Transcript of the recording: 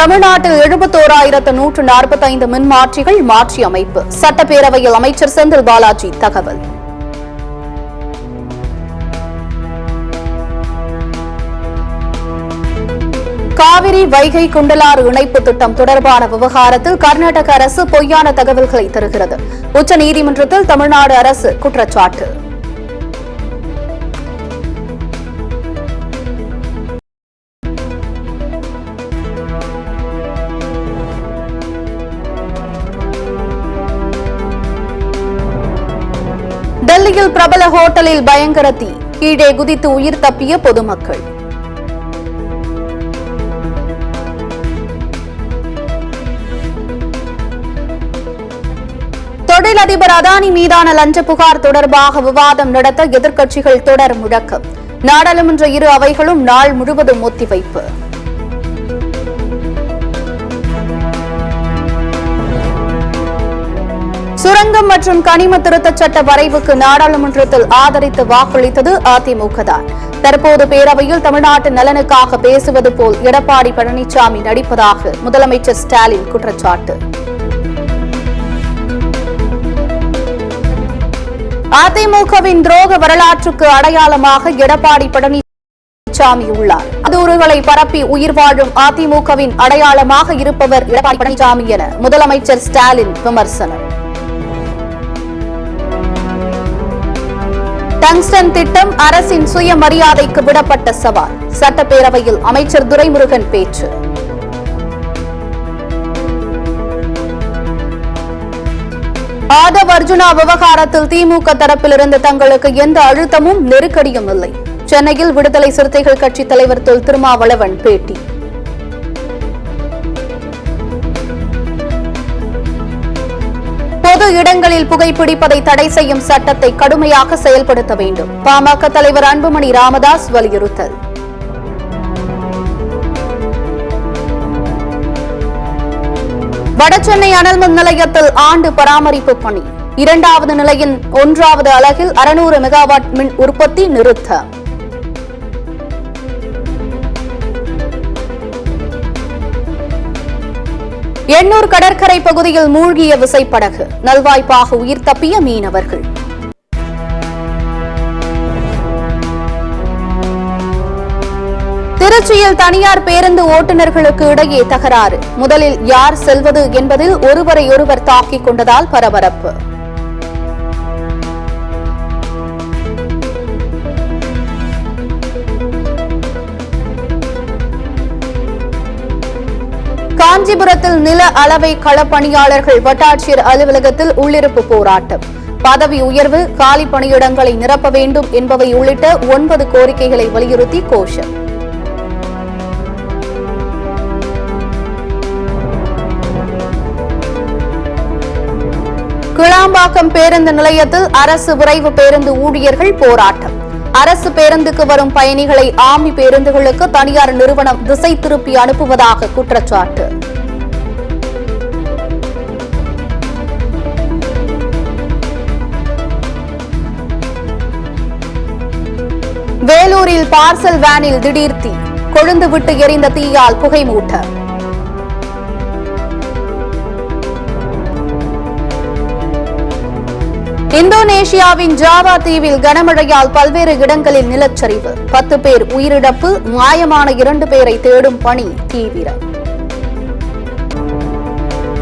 தமிழ்நாட்டில் 71,145 மின் மாற்றிகள் மாற்றி அமைப்பு. சட்டப்பேரவையில் அமைச்சர் செந்தில் பாலாஜி தகவல். காவிரி வைகை குண்டலாறு இணைப்பு திட்டம் தொடர்பான விவகாரத்தில் கர்நாடக அரசு பொய்யான தகவல்களை தருகிறது. உச்சநீதிமன்றத்தில் தமிழ்நாடு அரசு குற்றச்சாட்டு. டெல்லியில் பிரபல ஹோட்டலில் பயங்கர தீ, கீழே குதித்து உயிர் தப்பிய பொதுமக்கள். தொழிலதிபர் அதானி மீதான லஞ்ச புகார் தொடர்பாக விவாதம் நடத்த எதிர்க்கட்சிகள் தொடர் முழக்கம். நாடாளுமன்ற இரு அவைகளும் நாள் முழுவதும் ஒத்திவைப்பு. சுரங்கம் மற்றும் கனிம திருத்தச் சட்ட வரைவுக்கு நாடாளுமன்றத்தில் ஆதரித்து வாக்களித்தது அதிமுக தான். தற்போது பேரவையில் தமிழ்நாட்டு நலனுக்காக பேசுவது போல் எடப்பாடி பழனிசாமி நடிப்பதாக முதலமைச்சர் ஸ்டாலின் குற்றச்சாட்டு. அதிமுகவின் துரோக வரலாற்றுக்கு அடையாளமாக எடப்பாடி பழனிசாமி உள்ளார். அவதூறுகளை பரப்பி உயிர் வாழும் அதிமுகவின் அடையாளமாக இருப்பவர் எடப்பாடி பழனிசாமி என முதலமைச்சர் ஸ்டாலின் விமர்சனம். டங்ஸ்டன் திட்டம் அரசின் சுயமரியாதைக்கு விடப்பட்ட சவால். சட்டப்பேரவையில் அமைச்சர் துரைமுருகன் பேச்சு. ஆதவ் அர்ஜுனா விவகாரத்தில் திமுக தரப்பிலிருந்து தங்களுக்கு எந்த அழுத்தமும் நெருக்கடியும் இல்லை. சென்னையில் விடுதலை சிறுத்தைகள் கட்சித் தலைவர் தொல் திருமாவளவன் பேட்டி. பொது இடங்களில் புகைப்பிடிப்பதை தடை செய்யும் சட்டத்தை கடுமையாக செயல்படுத்த வேண்டும். பாமக தலைவர் அன்புமணி ராமதாஸ் வலியுறுத்தல். வடசென்னை அனல் மின் நிலையத்தில் ஆண்டு பராமரிப்பு பணி. இரண்டாவது நிலையின் 1வது அலகில் 600 மெகாவாட் மின் உற்பத்தி நிறுத்தம். எண்ணூர் கடற்கரை பகுதியில் மூழ்கிய விசைப்படகு. நல்வாய்ப்பாக உயிர் தப்பிய மீனவர்கள். திருச்சியில் தனியார் பேருந்து ஓட்டுநர்களுக்கு இடையே தகராறு. முதலில் யார் செல்வது என்பதில் ஒருவரையொருவர் தாக்கிக் கொண்டதால் பரபரப்பு. காஞ்சிபுரத்தில் நில அளவை களப்பணியாளர்கள் வட்டாட்சியர் அலுவலகத்தில் உள்ளிருப்பு போராட்டம். பதவி உயர்வு, காலி பணியிடங்களை நிரப்ப வேண்டும் என்பவை உள்ளிட்ட 9 கோரிக்கைகளை வலியுறுத்தி கோஷம். கிளாம்பாக்கம் பேருந்து நிலையத்தில் அரசு விரைவு பேருந்து ஊழியர்கள் போராட்டம். அரசு பேருந்துக்கு வரும் பயணிகளை ஆம்னி பேருந்துகளுக்கு தனியார் நிறுவனம் திசை திருப்பி அனுப்புவதாக குற்றச்சாட்டு. வேலூரில் பார்சல் வேனில் திடீர் தீ. கொழுந்து விட்டு எரிந்த தீயால் புகைமூட்டம். இந்தோனேஷியாவின் ஜாவா தீவில் கனமழையால் பல்வேறு இடங்களில் நிலச்சரிவு. 10 பேர் உயிரிழப்பு. மாயமான 2 பேரை தேடும் பணி தீவிரம்.